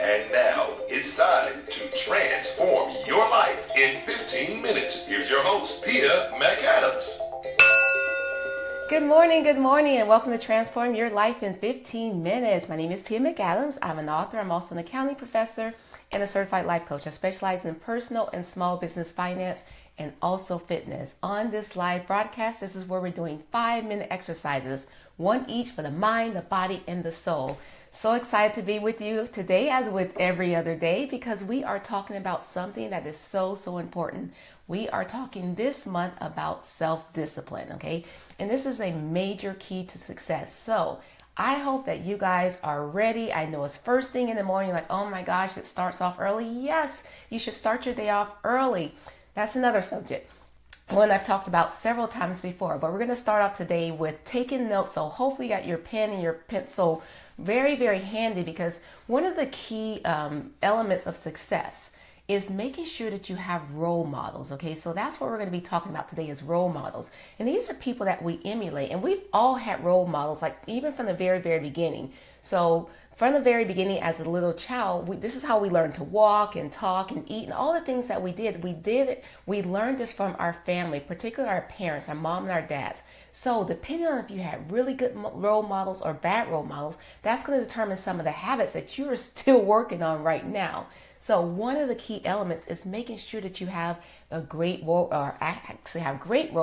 And now it's time to transform your life in 15 minutes. Here's your host, Pia McAdams. Good morning, and welcome to Transform Your Life in 15 Minutes. My name is Pia McAdams. I'm an author. I'm also an accounting professor and a certified life coach. I specialize in personal and small business finance and also fitness. On this live broadcast, this is where we're doing 5-minute exercises, one each for the mind, the body, and the soul. So excited to be with you today, as with every other day, because we are talking about something that is so important. We are talking this month about self-discipline, okay? And this is a major key to success. So I hope that you guys are ready. I know it's first thing in the morning, like, oh my gosh, it starts off early. Yes, you should start your day off early. That's another subject, one I've talked about several times before, but we're going to start off today with taking notes. So hopefully you got your pen and your pencil very handy, because one of the key elements of success is making sure that you have role models. Okay, so that's what we're going to be talking about today, is role models. And these are people that we emulate, and we've all had role models, like even from the very beginning. So from the very beginning, as a little child, this is how we learned to walk and talk and eat, and all the things that we learned this from our family, particularly our parents, our mom and our dads. So depending on if you had really good role models or bad role models, that's going to determine some of the habits that you are still working on right now. So one of the key elements is making sure that you have great role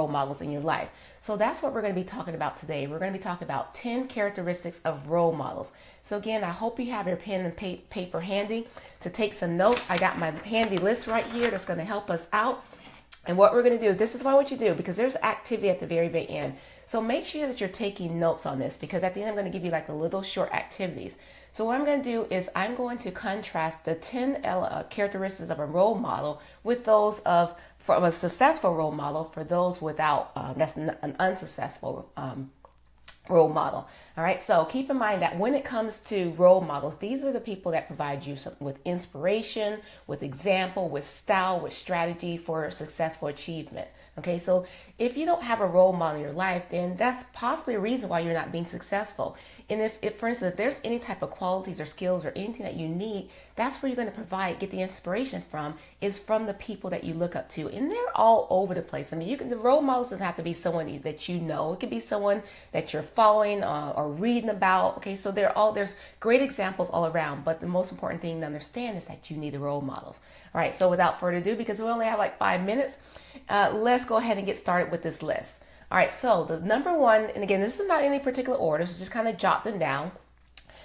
models in your life. So that's what we're going to be talking about today. We're going to be talking about 10 characteristics of role models. So again, I hope you have your pen and paper handy to take some notes. I got my handy list right here that's going to help us out. And what we're going to do is, this is what I want you to do, because there's activity at the very end. So make sure that you're taking notes on this, because at the end I'm going to give you like a little short activities. So what I'm going to do is I'm going to contrast the 10 characteristics of a role model with those from a successful role model for those without, that's an unsuccessful role model. All right, so keep in mind that when it comes to role models, these are the people that provide you with inspiration, with example, with style, with strategy for successful achievement. Okay, so if you don't have a role model in your life, then that's possibly a reason why you're not being successful. And if for instance, if there's any type of qualities or skills or anything that you need, that's where you're going to get the inspiration from, is from the people that you look up to. And they're all over the place. I mean, the role models doesn't have to be someone that you know. It could be someone that you're following or reading about. Okay, so there's great examples all around. But the most important thing to understand is that you need the role models. All right, so without further ado, because we only have like 5 minutes, let's go ahead and get started with this list. All right, so the number one, and again, this is not in any particular order, so just kind of jot them down.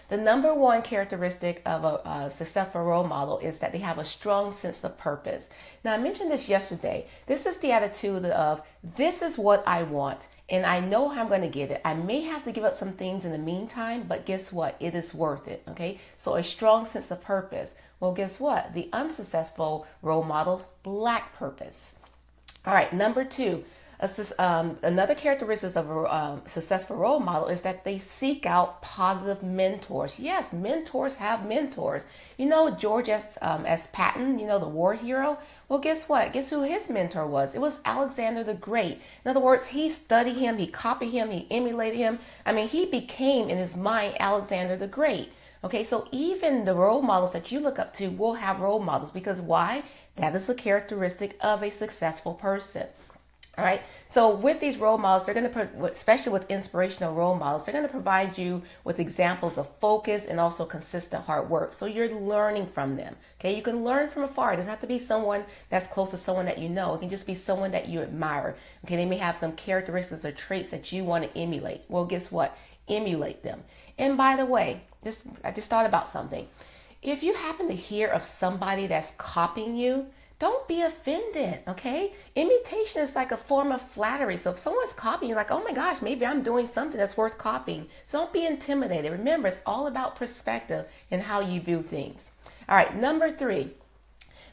The number one characteristic of a successful role model is that they have a strong sense of purpose. Now, I mentioned this yesterday. This is the attitude of, this is what I want, and I know how I'm going to get it. I may have to give up some things in the meantime, but guess what? It is worth it, okay? So a strong sense of purpose. Well, guess what? The unsuccessful role models lack purpose. All right, number two. Another characteristic of a successful role model is that they seek out positive mentors. Yes, mentors have mentors. You know George S. Patton, you know, the war hero? Well, guess what? Guess who his mentor was? It was Alexander the Great. In other words, he studied him, he copied him, he emulated him. I mean, he became, in his mind, Alexander the Great. Okay, so even the role models that you look up to will have role models, because why? That is a characteristic of a successful person. All right. So with these role models, they're going to, especially with inspirational role models, they're going to provide you with examples of focus and also consistent hard work. So you're learning from them. Okay. You can learn from afar. It doesn't have to be someone that's close to someone that you know. It can just be someone that you admire. Okay. They may have some characteristics or traits that you want to emulate. Well, guess what? Emulate them. And by the way, I just thought about something. If you happen to hear of somebody that's copying you, don't be offended, okay? Imitation is like a form of flattery. So if someone's copying you, like, oh my gosh, maybe I'm doing something that's worth copying. So don't be intimidated. Remember, it's all about perspective and how you view things. All right, number three.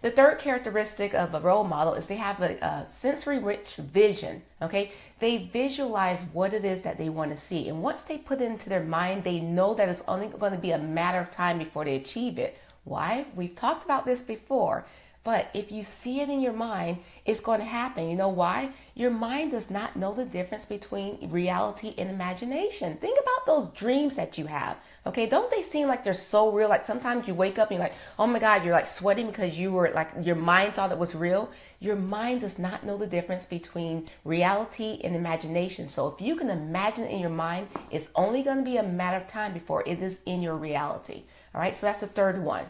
The third characteristic of a role model is they have a sensory-rich vision, okay? They visualize what it is that they want to see. And once they put it into their mind, they know that it's only going to be a matter of time before they achieve it. Why? We've talked about this before. But if you see it in your mind, it's going to happen. You know why? Your mind does not know the difference between reality and imagination. Think about those dreams that you have. Okay, don't they seem like they're so real? Like sometimes you wake up and you're like, oh my God, you're like sweating because you were like, your mind thought it was real. Your mind does not know the difference between reality and imagination. So if you can imagine it in your mind, it's only going to be a matter of time before it is in your reality. All right, so that's the third one.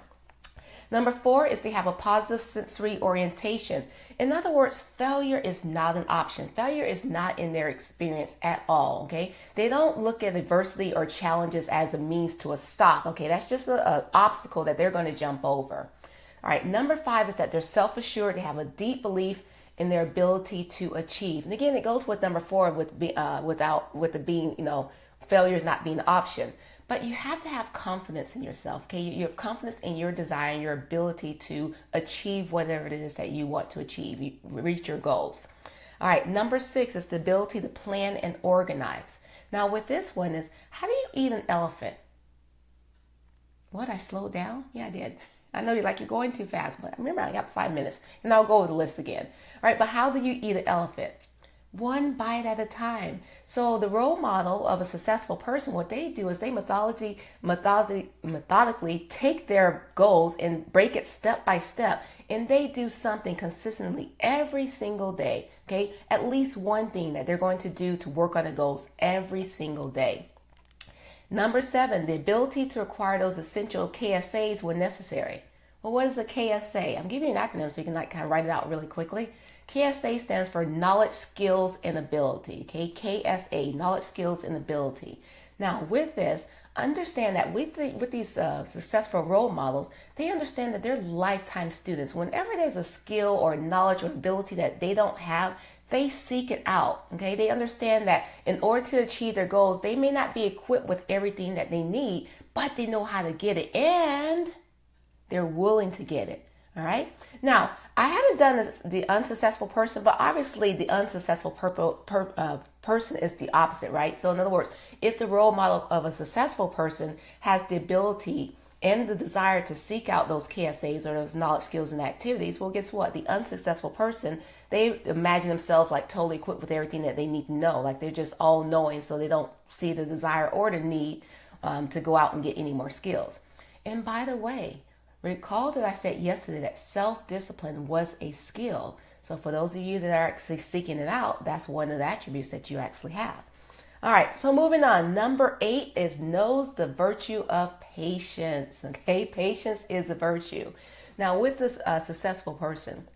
Number 4 is they have a positive sensory orientation. In other words, failure is not an option. Failure is not in their experience at all, okay? They don't look at adversity or challenges as a means to a stop, okay? That's just an obstacle that they're going to jump over. All right, number 5 is that they're self-assured. They have a deep belief in their ability to achieve. And again, it goes with number 4 with the being, failure is not being an option. But you have to have confidence in yourself, okay? You have confidence in your desire and your ability to achieve whatever it is that you want to achieve, you reach your goals. All right, number 6 is the ability to plan and organize. Now with this one is, how do you eat an elephant? What, I slowed down? Yeah, I did. I know you're going too fast, but remember I got 5 minutes and I'll go over the list again. All right, but how do you eat an elephant? One bite at a time. So the role model of a successful person, what they do is they methodically take their goals and break it step by step. And they do something consistently every single day. Okay, at least one thing that they're going to do to work on the goals every single day. Number 7, the ability to acquire those essential KSAs when necessary. Well, what is a KSA? I'm giving you an acronym so you can kind of write it out really quickly. KSA stands for knowledge, skills, and ability. Okay, KSA, knowledge, skills, and ability. Now, with this, understand that with these successful role models, they understand that they're lifetime students. Whenever there's a skill or knowledge or ability that they don't have, they seek it out. Okay, they understand that in order to achieve their goals, they may not be equipped with everything that they need, but they know how to get it, and they're willing to get it. All right. Now, I haven't done the unsuccessful person, but obviously the unsuccessful person is the opposite, right? So in other words, if the role model of a successful person has the ability and the desire to seek out those KSAs or those knowledge, skills, and activities, well, guess what? The unsuccessful person, they imagine themselves like totally equipped with everything that they need to know. Like they're just all knowing, so they don't see the desire or the need to go out and get any more skills. And by the way, recall that I said yesterday that self-discipline was a skill. So for those of you that are actually seeking it out, that's one of the attributes that you actually have. All right, so moving on. Number 8 is knows the virtue of patience. Okay, patience is a virtue. Now with this successful person,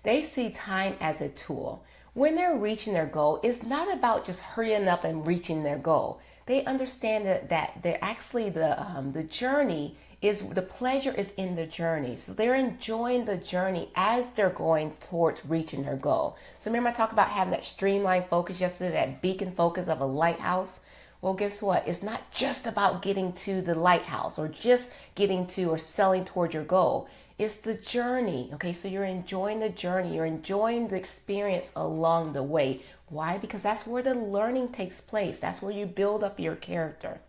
they see time as a tool. When they're reaching their goal, it's not about just hurrying up and reaching their goal. They understand that they're actually the journey is the pleasure is in the journey. So they're enjoying the journey as they're going towards reaching their goal. So remember I talked about having that streamlined focus yesterday, that beacon focus of a lighthouse? Well, guess what? It's not just about getting to the lighthouse or just getting to or selling toward your goal. It's the journey. Okay, so you're enjoying the journey. You're enjoying the experience along the way. Why? Because that's where the learning takes place. That's where you build up your character.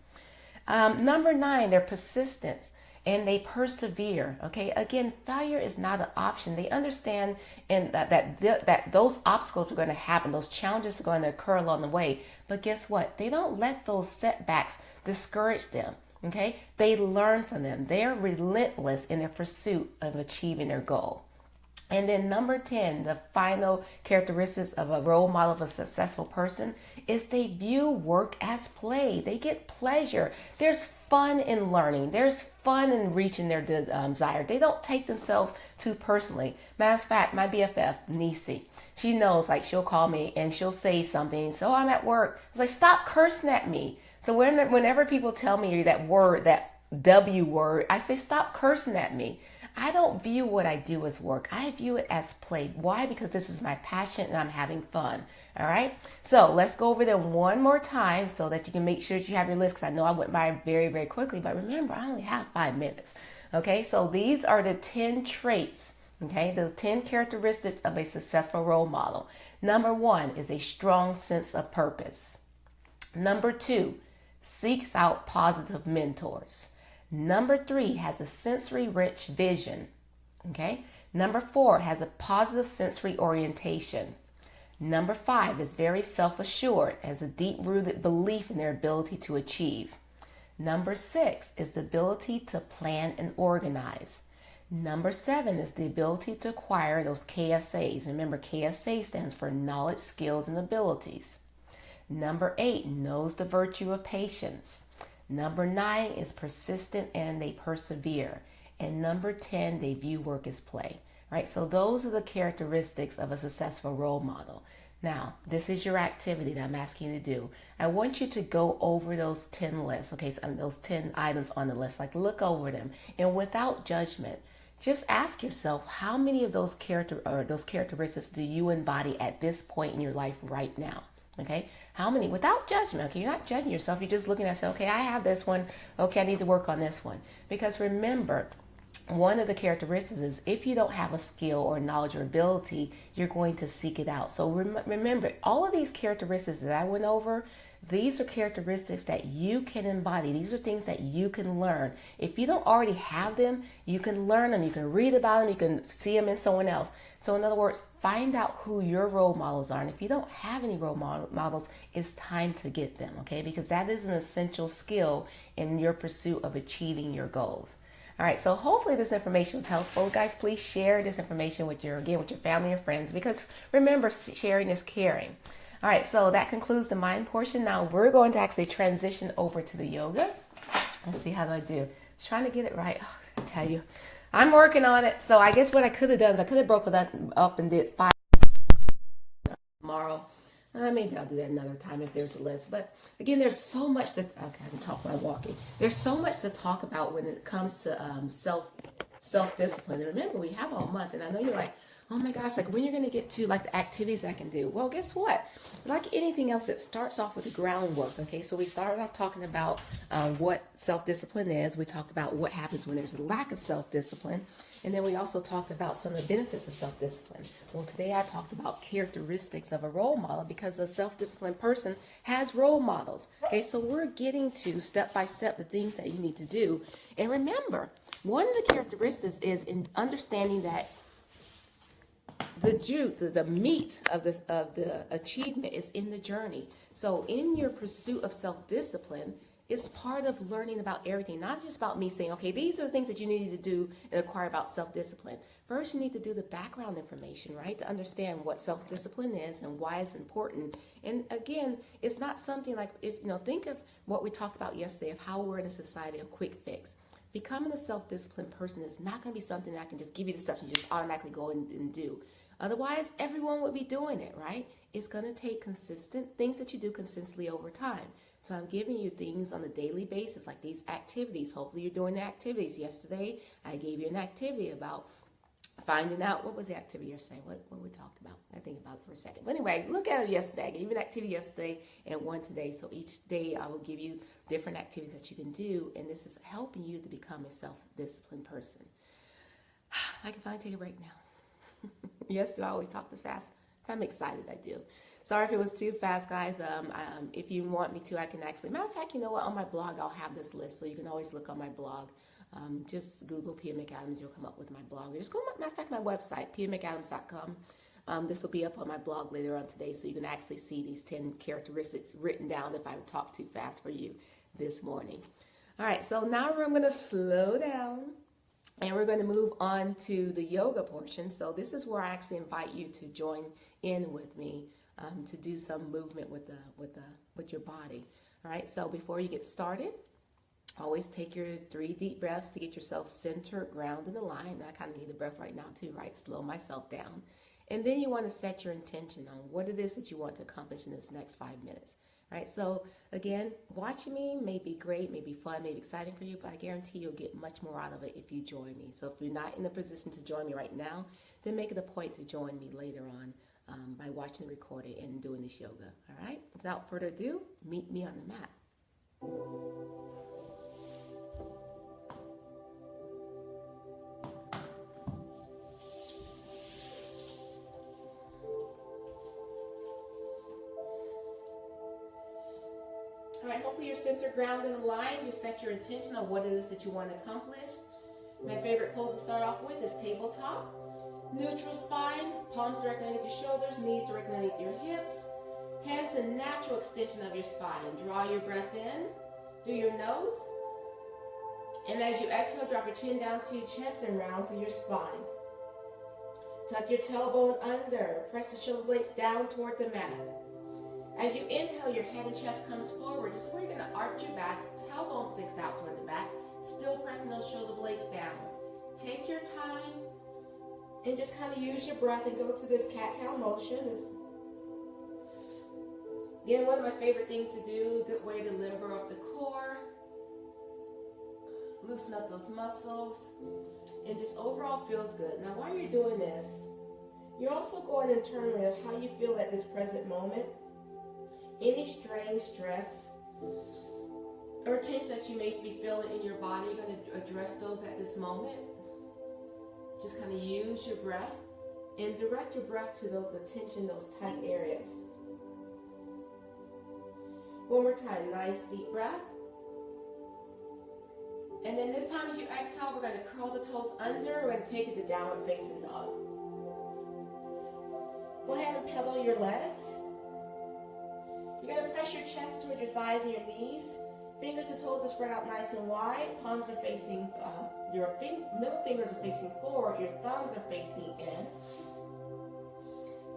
Number 9, their persistence. And they persevere. Okay, again, failure is not an option. They understand and that those obstacles are going to happen. Those challenges are going to occur along the way. But guess what? They don't let those setbacks discourage them. Okay, they learn from them. They're relentless in their pursuit of achieving their goal. And then number 10, the final characteristics of a role model of a successful person is they view work as play. They get pleasure. There's fun in learning. There's fun in reaching their desire. They don't take themselves too personally. Matter of fact, my BFF, Nisi, she knows, like she'll call me and she'll say something. So I'm at work. It's like, stop cursing at me. So whenever people tell me that word, that W word, I say, stop cursing at me. I don't view what I do as work. I view it as play. Why? Because this is my passion and I'm having fun. All right. So let's go over them one more time so that you can make sure that you have your list, because I know I went by very, very quickly. But remember, I only have 5 minutes. Okay. So these are the 10 traits. Okay. The 10 characteristics of a successful role model. Number 1 is a strong sense of purpose. Number 2, seeks out positive mentors. Number 3 has a sensory rich vision. Okay. Number 4 has a positive sensory orientation. Number 5 is very self-assured, has a deep-rooted belief in their ability to achieve. Number 6 is the ability to plan and organize. Number 7 is the ability to acquire those KSAs. Remember, KSA stands for knowledge, skills, and abilities. Number 8 knows the virtue of patience. Number 9 is persistent and they persevere. And number 10, they view work as play. Right? So those are the characteristics of a successful role model. Now, this is your activity that I'm asking you to do. I want you to go over those 10 lists, okay? So those 10 items on the list, like look over them. And without judgment, just ask yourself, how many of those characteristics do you embody at this point in your life right now? Okay? How many? Without judgment, okay? You're not judging yourself. You're just looking at, say, okay, I have this one. Okay, I need to work on this one. Because remember, one of the characteristics is if you don't have a skill or knowledge or ability, you're going to seek it out. So remember, all of these characteristics that I went over, these are characteristics that you can embody. These are things that you can learn. If you don't already have them, you can learn them. You can read about them. You can see them in someone else. So in other words, find out who your role models are. And if you don't have any role models, it's time to get them, okay? Because that is an essential skill in your pursuit of achieving your goals. All right, so hopefully this information was helpful. Guys, please share this information with your family and friends, because remember, sharing is caring. All right, so that concludes the mind portion. Now we're going to actually transition over to the yoga. Let's see, how do I do? Trying to get it right. Oh, I tell you, I'm working on it. So I guess what I could have done is I could have broken that up and did 5 tomorrow. Maybe I'll do that another time if there's a list. But again, there's so much to, okay, I can talk while walking. There's so much to talk about when it comes to self-discipline. And remember, we have all month, and I know you're like, oh my gosh, like when you're going to get to like the activities I can do. Well, guess what? Like anything else, it starts off with the groundwork. Okay, so we started off talking about what self-discipline is. We talked about what happens when there's a lack of self-discipline. And then we also talked about some of the benefits of self-discipline. Well, today I talked about characteristics of a role model, because a self-disciplined person has role models. Okay, so we're getting to step by step the things that you need to do. And remember, one of the characteristics is in understanding that the meat of the achievement is in the journey. So in your pursuit of self-discipline, it's part of learning about everything, not just about me saying, okay, these are the things that you need to do and acquire about self-discipline. First, you need to do the background information, right, to understand what self-discipline is and why it's important. And again, it's not something like, think of what we talked about yesterday of how we're in a society of quick fix. Becoming a self-disciplined person is not going to be something that I can just give you the steps and you just automatically go and do. Otherwise, everyone would be doing it, right? It's going to take consistent things that you do consistently over time. So I'm giving you things on a daily basis, like these activities. Hopefully you're doing the activities. Yesterday, I gave you an activity about finding out, what was the activity yesterday? What we talked about? I think about it for a second. But anyway, look at it yesterday. I gave you an activity yesterday and one today. So each day I will give you different activities that you can do. And this is helping you to become a self-disciplined person. I can finally take a break now. Yes, do I always talk too fast? If I'm excited, I do. Sorry if it was too fast, guys. If you want me to, I can actually. Matter of fact, you know what? On my blog, I'll have this list, so you can always look on my blog. Just Google Pia McAdams, you'll come up with my blog. Or just go, matter of fact, my website, piamcadams.com. This will be up on my blog later on today, so you can actually see these 10 characteristics written down if I would talk too fast for you this morning. All right, so now I'm going to slow down. And we're going to move on to the yoga portion. So this is where I actually invite you to join in with me to do some movement with your body. All right. So before you get started, always take your 3 deep breaths to get yourself centered, grounded, and aligned. I kind of need a breath right now too, right? Slow myself down. And then you want to set your intention on what it is that you want to accomplish in this next 5 minutes. Right, so again, watching me may be great, may be fun, may be exciting for you, but I guarantee you'll get much more out of it if you join me. So if you're not in the position to join me right now, then make it a point to join me later on by watching the recording and doing this yoga. All right, without further ado, meet me on the mat. All right, hopefully you're centered, grounded, and aligned. You set your intention on what it is that you want to accomplish. My favorite pose to start off with is tabletop. Neutral spine, palms directly underneath your shoulders, knees directly underneath your hips. Hands a natural extension of your spine. Draw your breath in through your nose. And as you exhale, drop your chin down to your chest and round through your spine. Tuck your tailbone under. Press the shoulder blades down toward the mat. As you inhale, your head and chest comes forward. This is where you're going to arch your back. Tailbone sticks out toward the back. Still pressing those shoulder blades down. Take your time and just kind of use your breath and go through this cat-cow motion. Again, one of my favorite things to do, a good way to limber up the core, loosen up those muscles, and just overall feels good. Now, while you're doing this, you're also going internally of how you feel at this present moment. Any strain, stress, or tension that you may be feeling in your body, you're going to address those at this moment. Just kind of use your breath and direct your breath to the tension, those tight areas. One more time, nice deep breath. And then this time as you exhale, we're going to curl the toes under. We're going to take it to downward facing dog. Go ahead and pedal your legs. You're going to press your chest toward your thighs and your knees. Fingers and toes are spread out nice and wide. Palms are facing, your middle fingers are facing forward. Your thumbs are facing in.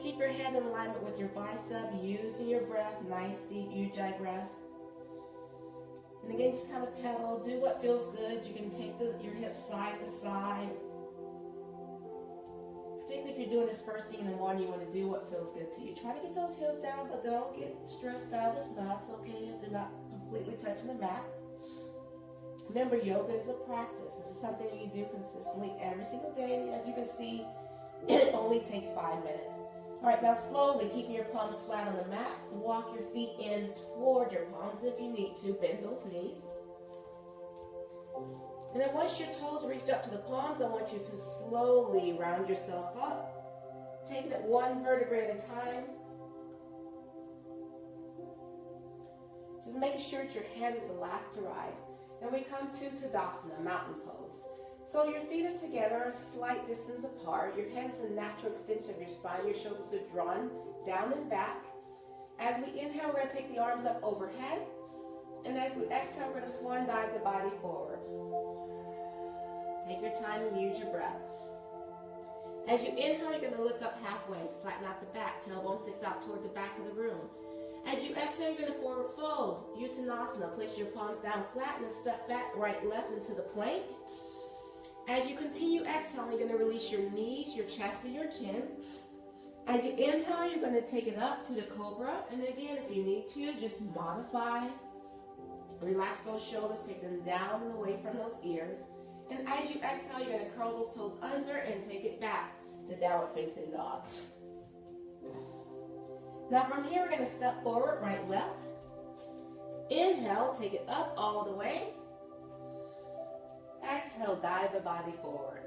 Keep your head in alignment with your bicep, using your breath, nice deep ujjayi breaths. And again, just kind of pedal, do what feels good. You can take your hips side to side. Particularly if you're doing this first thing in the morning, you want to do what feels good to you. Try to get those heels down, but don't get stressed out. If not, it's okay if they're not completely touching the mat. Remember, yoga is a practice. This is something you do consistently every single day. And as you can see, it only takes 5 minutes. All right, now slowly, keeping your palms flat on the mat, walk your feet in toward your palms. If you need to, bend those knees. And then once your toes reach up to the palms, I want you to slowly round yourself up, taking it one vertebrae at a time. Just making sure that your head is the last to rise. And we come to Tadasana, mountain pose. So your feet are together a slight distance apart. Your head is a natural extension of your spine. Your shoulders are drawn down and back. As we inhale, we're going to take the arms up overhead. And as we exhale, we're going to swan dive the body forward. Take your time and use your breath. As you inhale, you're going to look up halfway. Flatten out the back. Tailbone sticks out toward the back of the room. As you exhale, you're going to forward fold. Uttanasana. Place your palms down flat and step back, right, left into the plank. As you continue exhaling, you're going to release your knees, your chest, and your chin. As you inhale, you're going to take it up to the cobra. And again, if you need to, just modify. Relax those shoulders, take them down and away from those ears. And as you exhale, you're going to curl those toes under and take it back to downward facing dog. Now from here, we're going to step forward, right, left. Inhale, take it up all the way. Exhale, dive the body forward.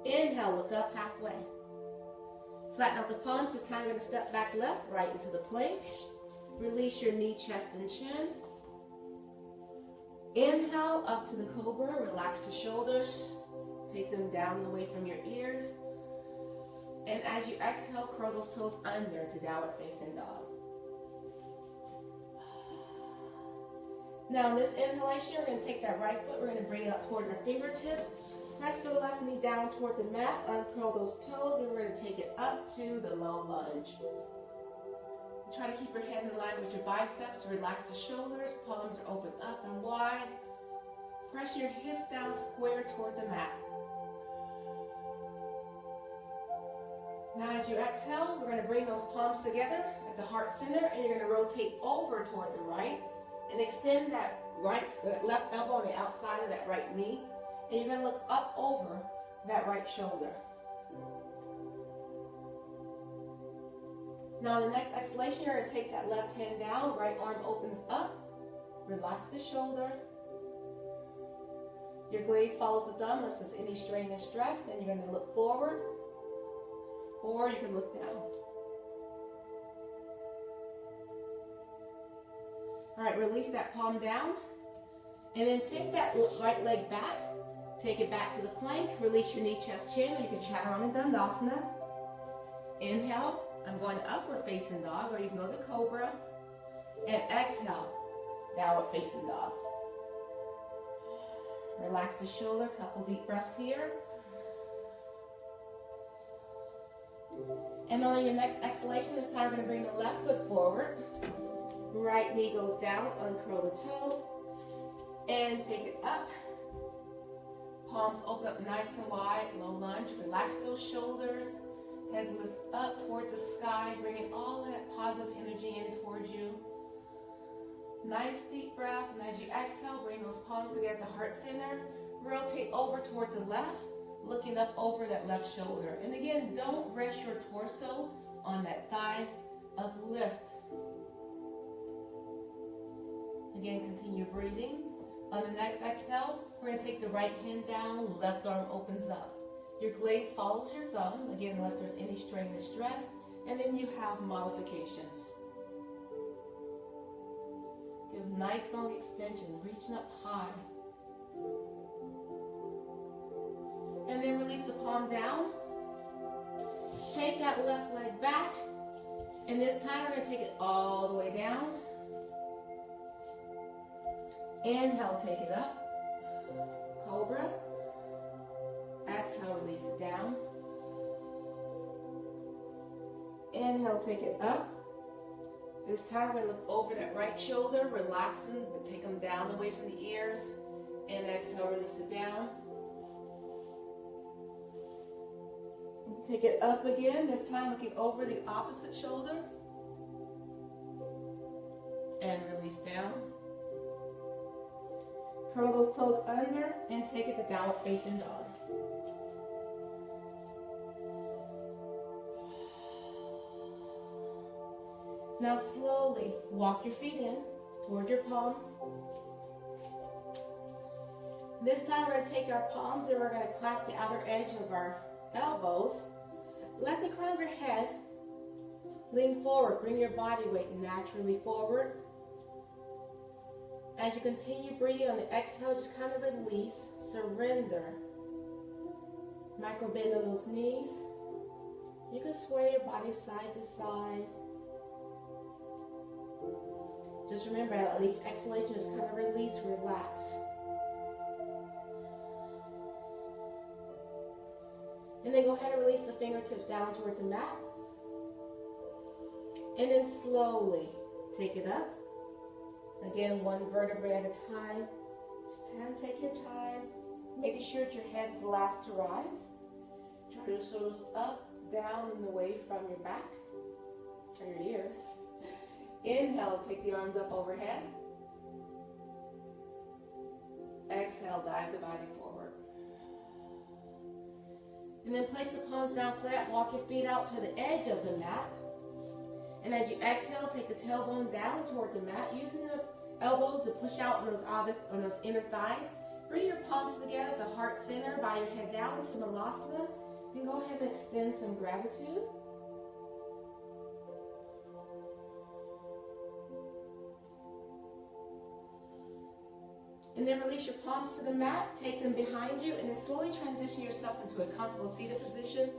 Inhale, look up halfway. Flatten out the palms. This time you're going to step back left, right into the plank. Release your knee, chest, and chin. Inhale, up to the cobra. Relax the shoulders. Take them down and away from your ears. And as you exhale, curl those toes under to downward facing dog. Now in this inhalation, we're going to take that right foot, we're going to bring it up toward your fingertips. Press the left knee down toward the mat, uncurl those toes, and we're going to take it up to the low lunge. Try to keep your head in line with your biceps, relax the shoulders, palms are open up and wide. Press your hips down square toward the mat. Now as you exhale, we're going to bring those palms together at the heart center, and you're going to rotate over toward the right. And extend that left elbow on the outside of that right knee. And you're going to look up over that right shoulder. Now, in the next exhalation, you're going to take that left hand down. Right arm opens up. Relax the shoulder. Your gaze follows the thumb unless there's any strain and stress. Then you're going to look forward. Or you can look down. All right, release that palm down. And then take that right leg back. Take it back to the plank. Release your knee, chest, chin, or you can chaturanga dandasana. Inhale. I'm going to upward facing dog, or you can go to cobra. And exhale, downward facing dog. Relax the shoulder, couple deep breaths here. And on your next exhalation, this time we're going to bring the left foot forward. Right knee goes down, uncurl the toe. And take it up. Palms open up nice and wide, low lunge. Relax those shoulders. Head lift up toward the sky, bringing all that positive energy in towards you. Nice deep breath, and as you exhale, bring those palms together, heart center. Rotate over toward the left, looking up over that left shoulder. And again, don't rest your torso on that thigh. Uplift. Again, continue breathing. On the next exhale, we're going to take the right hand down, left arm opens up. Your glades follows your thumb, again, unless there's any strain or stress, and then you have modifications. Give nice long extension, reaching up high. And then release the palm down. Take that left leg back, and this time we're going to take it all the way down. Inhale, take it up. Cobra. Exhale, release it down. Inhale, take it up. This time we're going to look over that right shoulder, relaxing, but take them down away from the ears. And exhale, release it down. Take it up again, this time looking over the opposite shoulder. And release down. Curl those toes under and take it to downward facing dog. Now slowly walk your feet in toward your palms. This time we're going to take our palms and we're going to clasp the outer edge of our elbows. Let the crown of your head lean forward. Bring your body weight naturally forward. As you continue breathing on the exhale, just kind of release, surrender. Micro bend on those knees. You can sway your body side to side. Just remember, at each exhalation, just kind of release, relax. And then go ahead and release the fingertips down toward the mat. And then slowly take it up. Again, one vertebrae at a time. Just take your time. Making sure that your head's the last to rise. Draw your shoulders up, down, and away from your back or your ears. Inhale, take the arms up overhead. Exhale, dive the body forward. And then place the palms down flat. Walk your feet out to the edge of the mat. And as you exhale, take the tailbone down toward the mat, using the elbows to push out on those inner thighs. Bring your palms together at the heart center, bow your head down to Malasana. And go ahead and extend some gratitude. And then release your palms to the mat, take them behind you, and then slowly transition yourself into a comfortable seated position,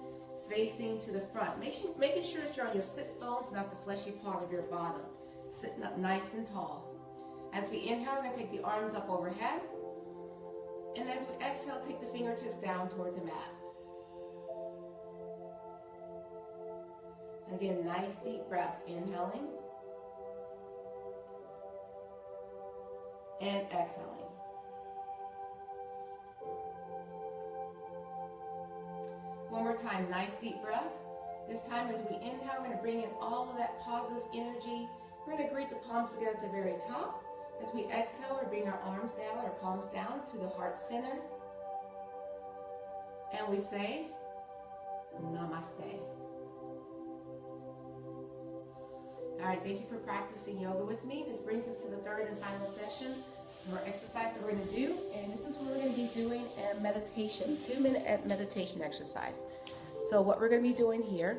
facing to the front. Making sure that you're on your sits bones, not the fleshy part of your bottom. Sitting up nice and tall. As we inhale, we're going to take the arms up overhead. And as we exhale, take the fingertips down toward the mat. Again, nice deep breath. Inhaling. And exhaling. One more time, nice deep breath. This time as we inhale, we're going to bring in all of that positive energy. We're going to greet the palms together at the very top. As we exhale, we bring our arms down, our palms down to the heart center. And we say, Namaste. All right, thank you for practicing yoga with me. This brings us to the third and final session of our exercise that we're going to do. And this is what we're going to be doing a meditation, 2-minute meditation exercise. So what we're going to be doing here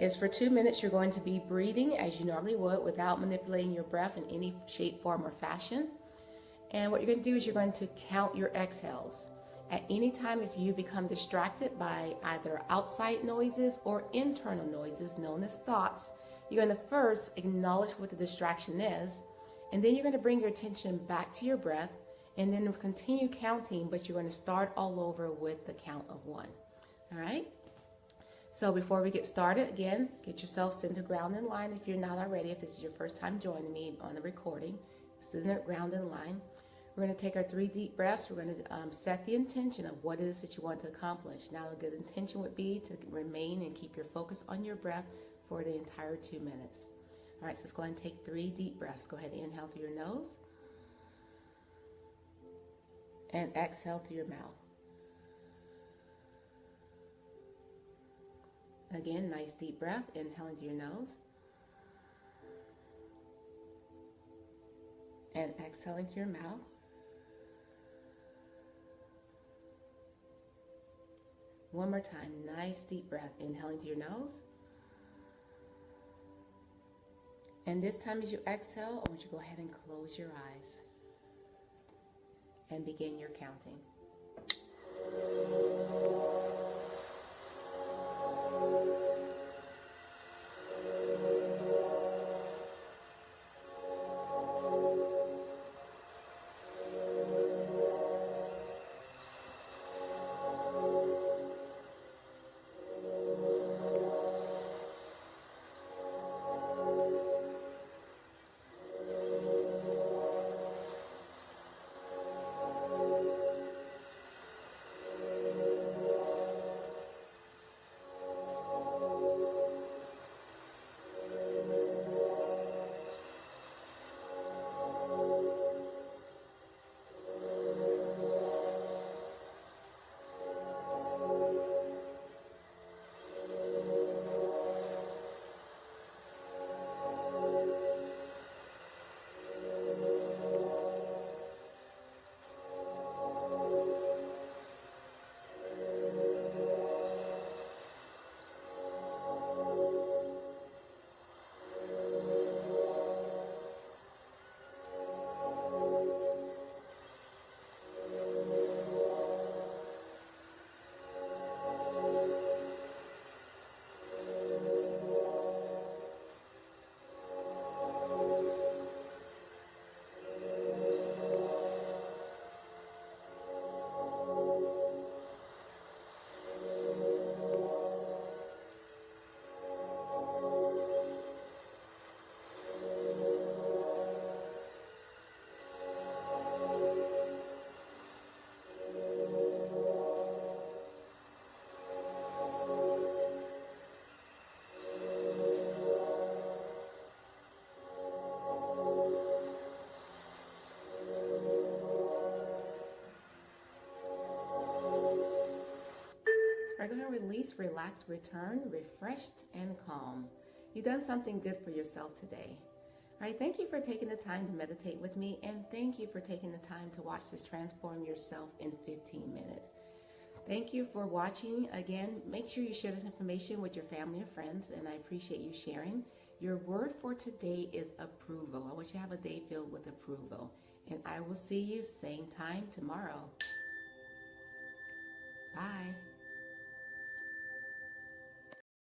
is for 2 minutes, you're going to be breathing as you normally would without manipulating your breath in any shape, form, or fashion. And what you're going to do is you're going to count your exhales. At any time, if you become distracted by either outside noises or internal noises known as thoughts, you're going to first acknowledge what the distraction is, and then you're going to bring your attention back to your breath, and then continue counting, but you're going to start all over with the count of 1. All right? So before we get started, again, get yourself centered, ground in line if you're not already. If this is your first time joining me on the recording, centered, ground in line. We're going to take our 3 deep breaths. We're going to set the intention of what it is that you want to accomplish. Now, a good intention would be to remain and keep your focus on your breath for the entire 2 minutes. All right, so let's go ahead and take 3 deep breaths. Go ahead and inhale through your nose and exhale through your mouth. Again, nice deep breath, inhaling through your nose and exhaling through your mouth. One more time, nice deep breath, inhaling through your nose. And this time as you exhale, I want you to go ahead and close your eyes and begin your counting. All right, go ahead and release, relax, return, refreshed, and calm. You've done something good for yourself today. All right, thank you for taking the time to meditate with me, and thank you for taking the time to watch this Transform Yourself in 15 minutes. Thank you for watching. Again, make sure you share this information with your family and friends, and I appreciate you sharing. Your word for today is approval. I want you to have a day filled with approval. And I will see you same time tomorrow. Bye.